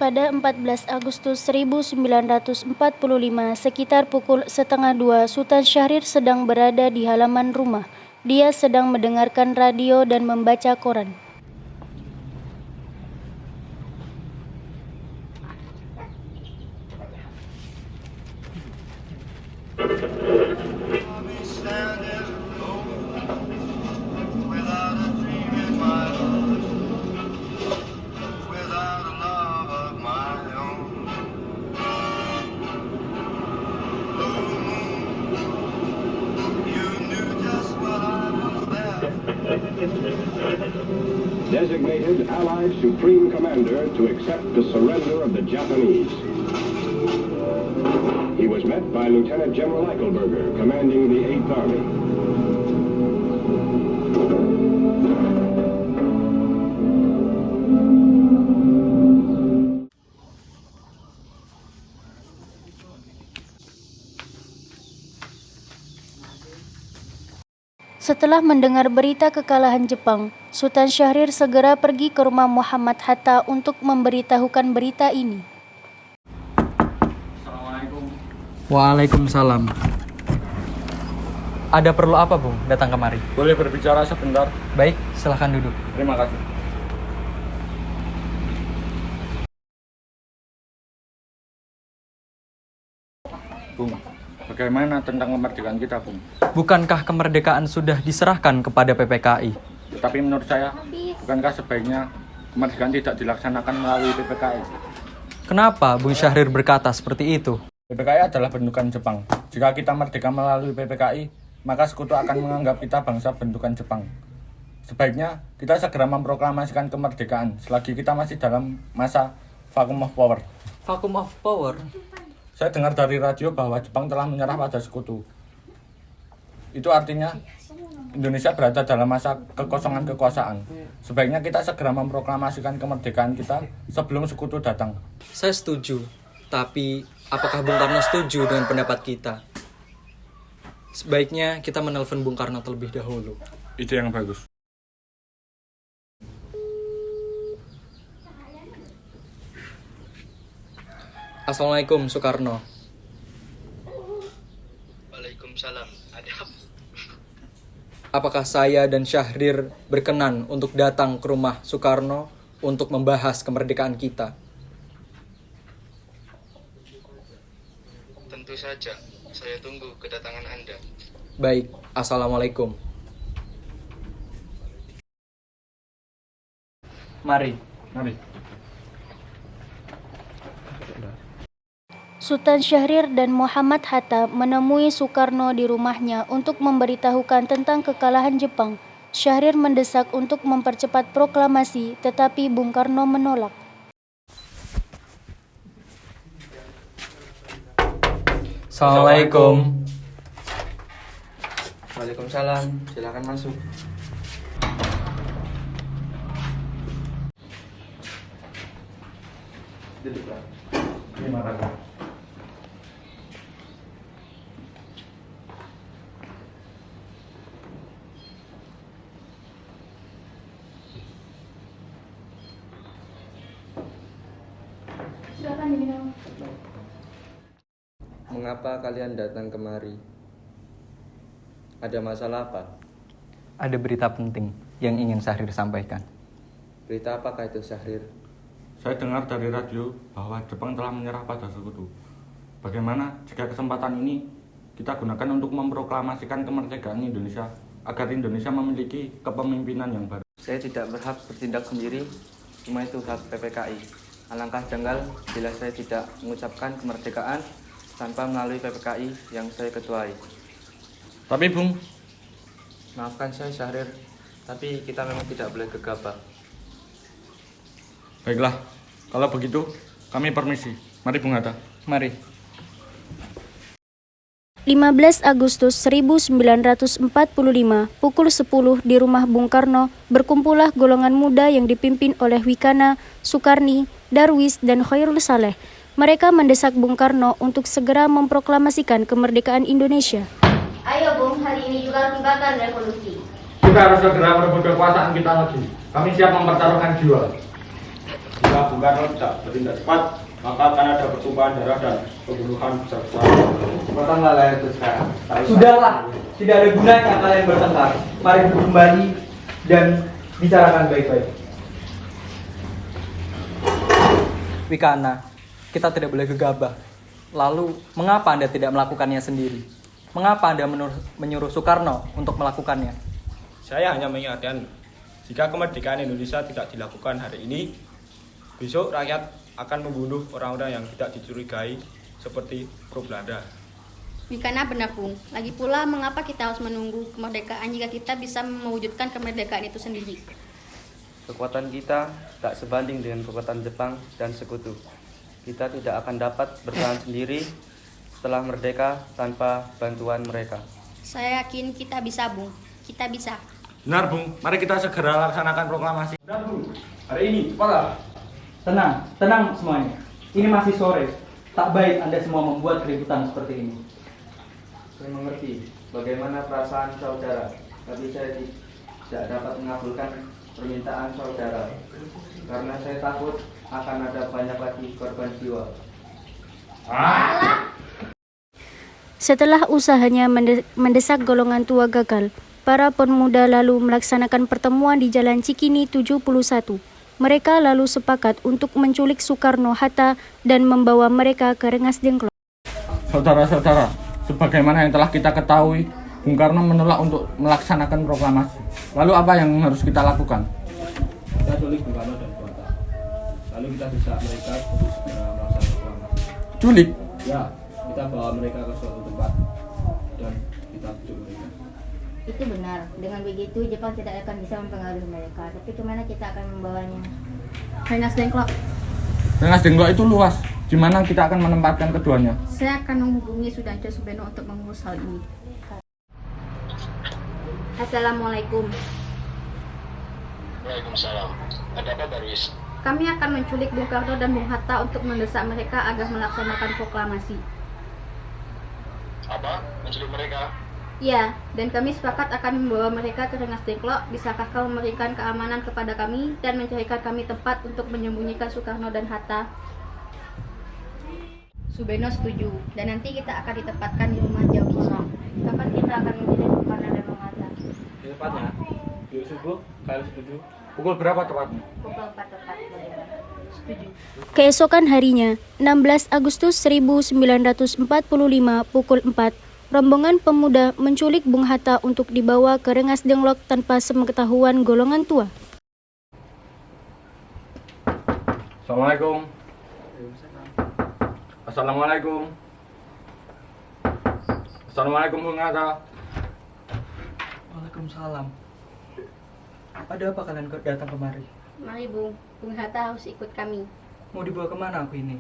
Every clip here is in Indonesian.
pada 14 Agustus 1945 sekitar pukul 1:30 Sultan Syahrir sedang berada di halaman rumah. Dia sedang mendengarkan radio dan membaca koran. Designated Allied Supreme Commander to accept the surrender of the Japanese. He was met by Lieutenant General Eichelberger, commanding the 8th Army. Setelah mendengar berita kekalahan Jepang, Sultan Syahrir segera pergi ke rumah Muhammad Hatta untuk memberitahukan berita ini. Assalamualaikum. Waalaikumsalam. Ada perlu apa, Bung, datang kemari? Boleh berbicara sebentar? Baik, silahkan duduk. Terima kasih. Bung, bagaimana tentang kemerdekaan kita, Bung? Bukankah kemerdekaan sudah diserahkan kepada PPKI? Tapi menurut saya, bukankah sebaiknya kemerdekaan tidak dilaksanakan melalui PPKI? Kenapa Bung Syahrir berkata seperti itu? PPKI adalah bentukan Jepang. Jika kita merdeka melalui PPKI, maka sekutu akan menganggap kita bangsa bentukan Jepang. Sebaiknya kita segera memproklamasikan kemerdekaan selagi kita masih dalam masa vacuum of power. Vacuum of power? Saya dengar dari radio bahwa Jepang telah menyerah pada sekutu. Itu artinya Indonesia berada dalam masa kekosongan kekuasaan. Sebaiknya kita segera memproklamasikan kemerdekaan kita sebelum sekutu datang. Saya setuju, tapi apakah Bung Karno setuju dengan pendapat kita? Sebaiknya kita menelpon Bung Karno terlebih dahulu. Ide yang bagus. Assalamualaikum, Soekarno. Waalaikumsalam. Ada apa? Apakah saya dan Syahrir berkenan untuk datang ke rumah Soekarno untuk membahas kemerdekaan kita? Tentu saja. Saya tunggu kedatangan Anda. Baik, Assalamualaikum. Mari. Sultan Syahrir dan Muhammad Hatta menemui Soekarno di rumahnya untuk memberitahukan tentang kekalahan Jepang. Syahrir mendesak untuk mempercepat proklamasi, tetapi Bung Karno menolak. Assalamualaikum. Waalaikumsalam, silakan masuk. Duduklah. Terima kasih. Silakan diminum. Mengapa kalian datang kemari? Ada masalah apa? Ada berita penting yang ingin Syahrir sampaikan. Berita apakah itu, Syahrir? Saya dengar dari radio bahwa Jepang telah menyerah pada sekutu. Bagaimana jika kesempatan ini kita gunakan untuk memproklamasikan kemerdekaan Indonesia agar Indonesia memiliki kepemimpinan yang baru? Saya tidak berhak bertindak sendiri, cuma itu hak PPKI. Alangkah janggal bila saya tidak mengucapkan kemerdekaan tanpa melalui PPKI yang saya ketuai. Tapi Bung, Maafkan saya, Syahrir, tapi kita memang tidak boleh gegabah. baiklah. Kalau begitu, kami permisi. Mari Bung Hatta. Mari. 15 Agustus 1945, pukul 10 di rumah Bung Karno, berkumpullah golongan muda yang dipimpin oleh Wikana, Sukarni, Darwis, dan Khairul Saleh. Mereka mendesak Bung Karno untuk segera memproklamasikan kemerdekaan Indonesia. Ayo Bung, hari ini juga akibatkan revolusi. Kita harus segera merebut kekuasaan kita lagi. Kami siap mempertaruhkan jiwa. Jika Bung Karno tidak bertindak cepat, maka akan ada pertumpahan darah dan pembunuhan besar-besaran. Potonglah leher itu sekarang. Sudahlah, tidak ada gunanya kalian bertengkar. Mari kembali dan bicarakan baik-baik. Wikana, kita tidak boleh gegabah. Lalu, mengapa Anda tidak melakukannya sendiri? Mengapa Anda menyuruh Soekarno untuk melakukannya? Saya hanya mengingatkan, jika kemerdekaan Indonesia tidak dilakukan hari ini, besok rakyat akan membunuh orang-orang yang tidak dicurigai seperti pro Belanda. Wikana benar, Bung. Lagi pula, mengapa kita harus menunggu kemerdekaan jika kita bisa mewujudkan kemerdekaan itu sendiri? Kekuatan kita tak sebanding dengan kekuatan Jepang dan sekutu. Kita tidak akan dapat bertahan sendiri setelah merdeka tanpa bantuan mereka. Saya yakin kita bisa, Bung. Kita bisa. Benar, Bung. Mari kita segera laksanakan proklamasi. Benar, Bung. Hari ini, cepatlah. Tenang semuanya. Ini masih sore. Tak baik Anda semua membuat keributan seperti ini. Saya mengerti bagaimana perasaan saudara, tapi saya tidak dapat mengabulkan permintaan saudara karena saya takut akan ada banyak lagi korban jiwa. Setelah usahanya mendesak golongan tua gagal, para pemuda lalu melaksanakan pertemuan di Jalan Cikini 71. Mereka lalu sepakat untuk menculik Soekarno-Hatta dan membawa mereka ke Rengas Dengklok. Saudara-saudara, sebagaimana yang telah kita ketahui, Bung Karno menolak untuk melaksanakan proklamasi. Lalu apa yang harus kita lakukan? Kita culik Bung Karno dan Bung Hatta. Lalu kita desak mereka untuk segera melaksanakan proklamasi. Culik? Ya, kita bawa mereka ke suatu tempat dan kita bujuk mereka. Itu benar. Dengan begitu Jepang tidak akan bisa mempengaruhi mereka. Tapi kemana kita akan membawanya? Rengas Dengklok. Rengas Dengklok itu luas. Di mana kita akan menempatkan keduanya? Saya akan menghubungi Sudarjo Subeno untuk mengurus hal ini. Assalamualaikum. Waalaikumsalam. Ada apa, Darwis? Kami akan menculik Bung Karno dan Bung Hatta untuk mendesak mereka agar melaksanakan proklamasi. Apa? Menculik mereka? Ya, dan kami sepakat akan membawa mereka ke Rengas Dengklok. Bisakah kau memberikan keamanan kepada kami dan mencarikan kami tempat untuk menyembunyikan Soekarno dan Hatta? Subeno setuju, dan nanti kita akan ditempatkan di rumah jauh kosong. Kapan kita akan menculik Soekarno dan Bung Hatta? Tepatnya, yuk subuh, kalian setuju? Pukul berapa tepatnya? Pukul 4 tepat. Setuju. Keesokan harinya, 16 Agustus 1945 pukul 4, rombongan pemuda menculik Bung Hatta untuk dibawa ke Rengas Dengklok tanpa sepengetahuan golongan tua. Assalamualaikum. Assalamualaikum. Assalamualaikum, Bung Hatta. Waalaikumsalam. Ada apa kalian datang kemari? Mari, Bung. Bung Hatta harus ikut kami. Mau dibawa kemana aku ini?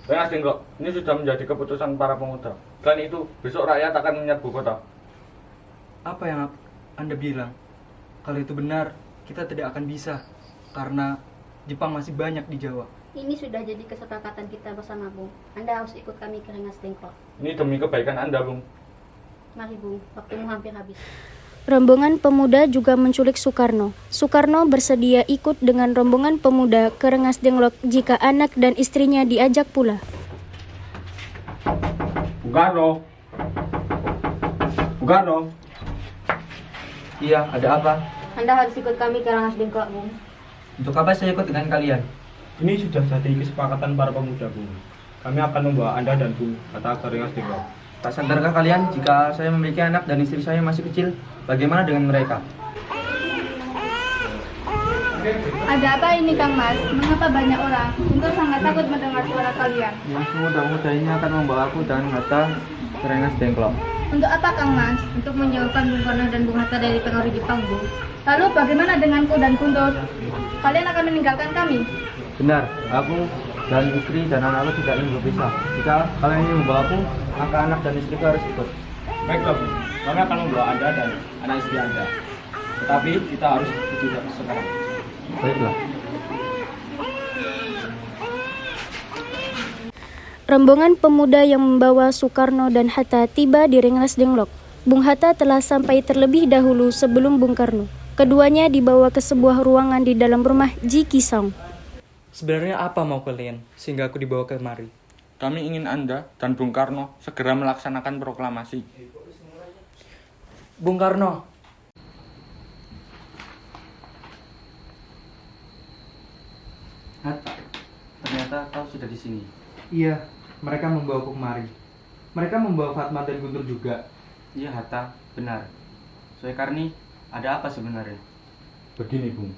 Rengas Dengklok, ini sudah menjadi keputusan para pemuda. Selain itu, besok rakyat akan menyerbu kota. Apa yang Anda bilang? Kalau itu benar, kita tidak akan bisa. Karena Jepang masih banyak di Jawa. Ini sudah jadi kesepakatan kita bersama, Bung. Anda harus ikut kami ke Rengas Dengklok. Ini demi kebaikan Anda, Bung. Mari, Bung. Waktumu hampir habis. Rombongan pemuda juga menculik Soekarno. Soekarno bersedia ikut dengan rombongan pemuda ke Rengas Dengklok jika anak dan istrinya diajak pula. Bung Karno. Bung Karno. Iya, ada apa? Anda harus ikut kami ke Rengas Dengklok, Bung. Untuk apa saya ikut dengan kalian? Ini sudah jadi kesepakatan para pemuda, Bung. Kami akan membawa Anda dan Bung Hatta ke Rengas Dengklok. Tak sadarkah kalian jika saya memiliki anak dan istri saya masih kecil? Bagaimana dengan mereka? Ada apa ini, Kang Mas? Mengapa banyak orang? Untuk sangat takut mendengar suara kalian. Yang muda-muda ini akan membawa aku dan Hatta ke Rengas Dengklok. Untuk apa, Kang Mas? Untuk menjauhkan Bung Karno dan Bung Hatta dari pengaruh Jepang, Bung. Lalu bagaimana denganku dan Kunto? Kalian akan meninggalkan kami? Benar, aku dan istri dan anak-anak tidak ingin berpisah. Jika kalian ingin membawa aku, maka anak dan istriku harus ikut. Baiklah, Bung. Kami akan membawa Anda dan anak istri Anda. Tetapi kita harus pergi sekarang. Baiklah. Rombongan pemuda yang membawa Soekarno dan Hatta tiba di Rengas Dengklok. Bung Hatta telah sampai terlebih dahulu sebelum Bung Karno. Keduanya dibawa ke sebuah ruangan di dalam rumah Ji Kisong. Sebenarnya apa mau kalian sehingga aku dibawa kemari? Kami ingin Anda dan Bung Karno segera melaksanakan proklamasi. Bung Karno. Hatta, ternyata kau sudah di sini. Iya, mereka membawa aku kemari. Mereka membawa Fatma dan Guntur juga. Iya Hatta, benar. Soekarni, ada apa sebenarnya? Begini Bung,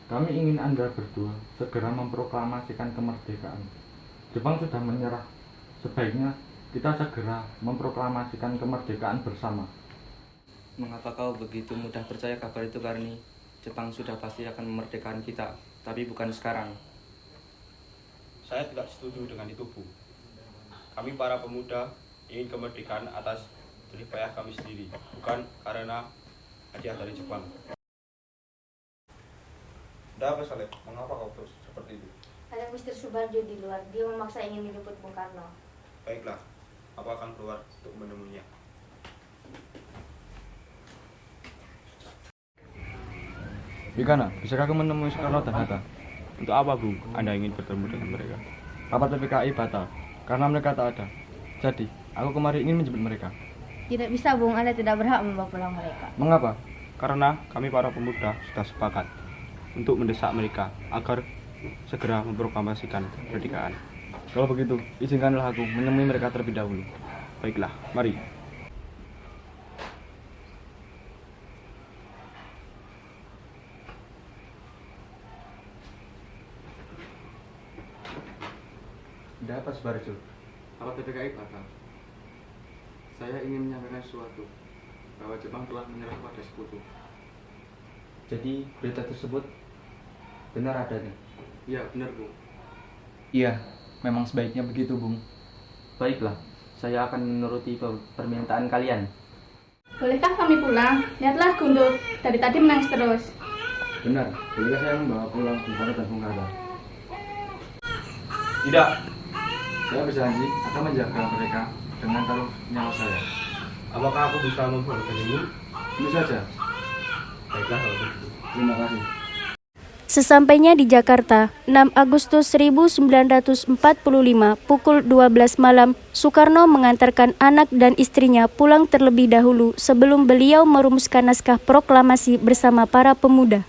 kami ingin Anda berdua segera memproklamasikan kemerdekaan. Jepang sudah menyerah. Sebaiknya kita segera memproklamasikan kemerdekaan bersama. Mengapa kau begitu mudah percaya kabar itu, Karni? Jepang sudah pasti akan memerdekakan kita, tapi bukan sekarang. Saya tidak setuju dengan itu, Bu. Kami para pemuda ingin kemerdekaan atas jerih payah kami sendiri, bukan karena hadiah dari Jepang. Ada apa, Saleh? Mengapa kau terus seperti itu? Ada Mr. Subarjo di luar, dia memaksa ingin menjemput Bung Karno. Baiklah, aku akan keluar untuk menemuinya. Wikana, bisakah aku menemui Soekarno dan Hatta? Untuk apa, Bu, Anda ingin bertemu dengan mereka? Rapat PPKI batal, karena mereka tak ada. Jadi, aku kemarin ingin menjemput mereka. Tidak bisa, Bung. Anda tidak berhak membawa pulang mereka. Mengapa? Karena kami para pemuda sudah sepakat untuk mendesak mereka agar segera memproklamasikan kemerdekaan. Kalau begitu, izinkanlah aku menemui mereka terlebih dahulu. Baiklah, mari. Ada apa, Subarjo? Rapat PPKI batal. Saya ingin menyampaikan sesuatu bahwa Jepang telah menyerah pada sekutu. Jadi, berita tersebut benar adanya? Iya, benar, Bu. Iya, memang sebaiknya begitu, Bung. Baiklah, saya akan menuruti permintaan kalian. Bolehkah kami pulang? Lihatlah Guntur, dari tadi menangis terus. Benar, bolehkah saya membawa pulang Bung Karno dan Bung Hatta? Tidak, Saya berjanji akan menjaga mereka dengan taruh nyawa saya. apakah aku bisa membantu ini? Tentu saja. Baiklah kalau begitu. Terima kasih. Sesampainya di Jakarta, 6 Agustus 1945, pukul 12 malam, Soekarno mengantarkan anak dan istrinya pulang terlebih dahulu sebelum beliau merumuskan naskah proklamasi bersama para pemuda.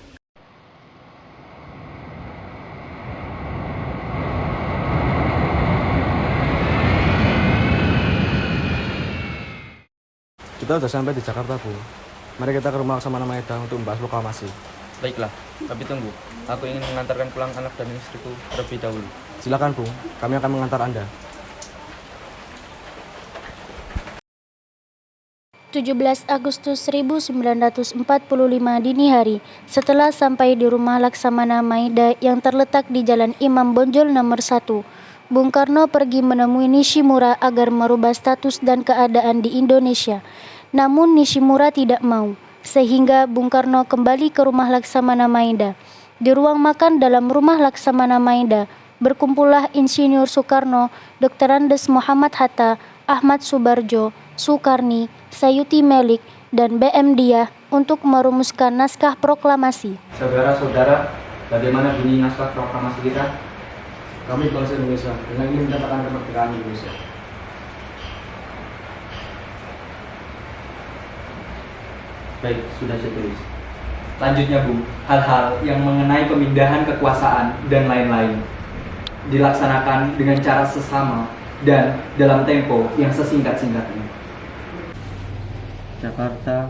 Kita sudah sampai di Jakarta, Bu. Mari kita ke rumah Laksamana Maeda untuk membahas proklamasi. Baiklah, tapi tunggu. Aku ingin mengantarkan pulang anak dan istriku terlebih dahulu. Silakan, Bu. Kami akan mengantar Anda. 17 Agustus 1945 dini hari, setelah sampai di rumah Laksamana Maeda yang terletak di Jalan Imam Bonjol nomor 1, Bung Karno pergi menemui Nishimura agar merubah status dan keadaan di Indonesia. Namun Nishimura tidak mau, sehingga Bung Karno kembali ke rumah Laksamana Maeda. Di ruang makan dalam rumah Laksamana Maeda, berkumpullah Insinyur Soekarno, Dr. Andes Muhammad Hatta, Ahmad Subarjo, Sukarni, Sayuti Melik, dan BM Diah untuk merumuskan naskah proklamasi. Saudara-saudara, bagaimana bunyi naskah proklamasi kita? Kami bangsa Indonesia dengan ingin mendapatkan kemerdekaan Indonesia. Baik, sudah saya tulis. Lanjutnya, Bung, hal-hal yang mengenai pemindahan kekuasaan dan lain-lain dilaksanakan dengan cara sesama dan dalam tempo yang sesingkat-singkatnya. Jakarta,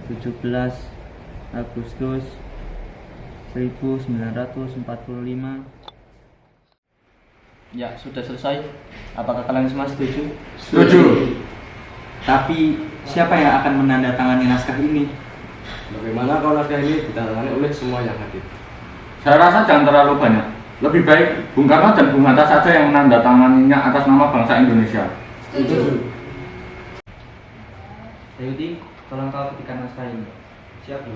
17 Agustus 1945. Ya, sudah selesai. Apakah kalian semua setuju? Setuju. Tapi siapa yang akan menandatangani naskah ini? Bagaimana kalau naskah ini ditandatangani oleh semua yang hadir? Saya rasa jangan terlalu banyak. Lebih baik Bung Karno dan Bung Hatta saja yang menandatanganinya atas nama bangsa Indonesia. Setuju. Sayuti, tolong kau ketikkan naskah ini. Siap, Bu.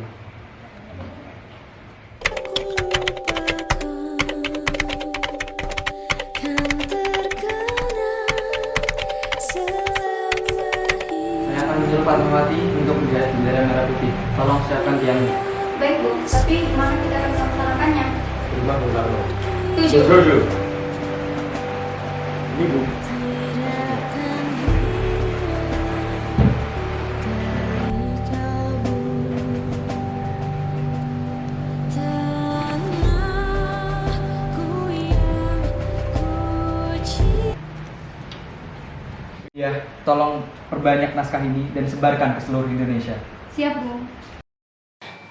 Saya akan menyuruh Pak Mawati untuk menjahit bendera merah putih. Tolong siapkan tiangnya. Baik, Bu, tapi mana kita akan melaksanakannya? Terima Bung Karno. Setuju. Ini Bu. Ya, tolong perbanyak naskah ini dan sebarkan ke seluruh Indonesia. Siap, Bu.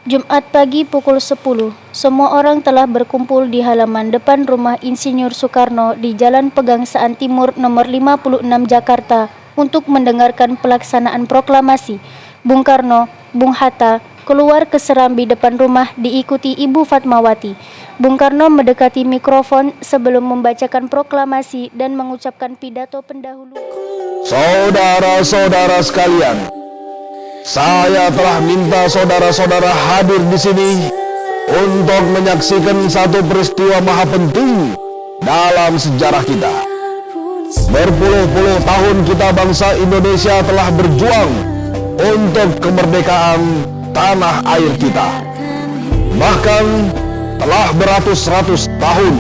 Jumat pagi pukul 10, semua orang telah berkumpul di halaman depan rumah Insinyur Soekarno di Jalan Pegangsaan Timur nomor 56 Jakarta untuk mendengarkan pelaksanaan proklamasi. Bung Karno, Bung Hatta keluar ke serambi depan rumah diikuti Ibu Fatmawati. Bung Karno mendekati mikrofon sebelum membacakan proklamasi dan mengucapkan pidato pendahulu. Saudara-saudara sekalian, saya telah minta saudara-saudara hadir di sini untuk menyaksikan satu peristiwa maha penting dalam sejarah kita. Berpuluh-puluh tahun kita bangsa Indonesia telah berjuang untuk kemerdekaan tanah air kita. Bahkan telah beratus-ratus tahun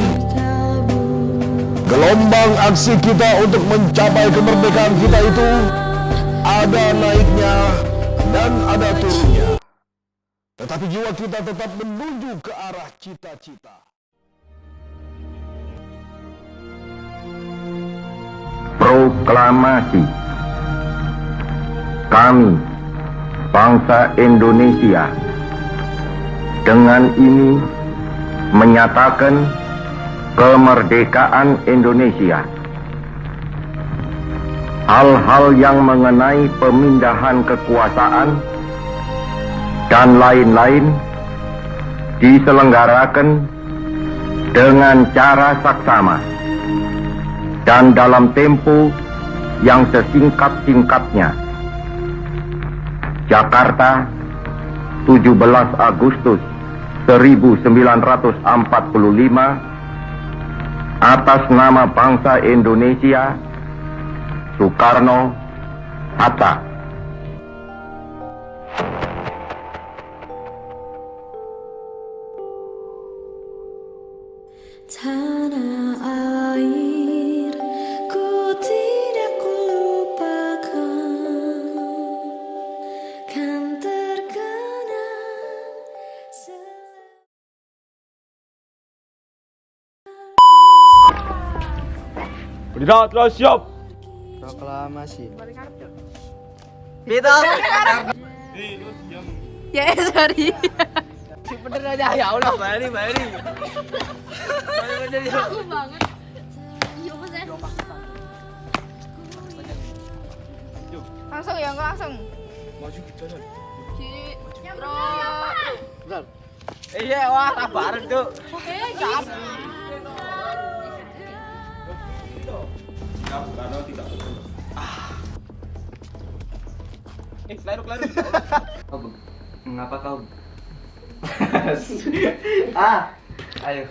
gelombang aksi kita untuk mencapai kemerdekaan kita itu ada naiknya dan ada turunnya. Tetapi jiwa kita tetap menuju ke arah cita-cita. Proklamasi. Kami, bangsa Indonesia, dengan ini menyatakan kemerdekaan Indonesia. Hal-hal yang mengenai pemindahan kekuasaan dan lain-lain diselenggarakan dengan cara saksama dan dalam tempo yang sesingkat-singkatnya. Jakarta, 17 Agustus 1945, atas nama bangsa Indonesia, Soekarno, Hatta. Tanah air ku tidak lupakan, kan terkenang. Bendera telah siap. Proklamasi. Gitu. Ya, sorry. Si bener aja, ya Allah, balik. Aku banget. Langsung ya, enggak langsung. Maju ke jalan. Bentar. Iya, wah, tak bareng tuh. Karena tidak betul. Kelaru. Mengapa kau? Ayo.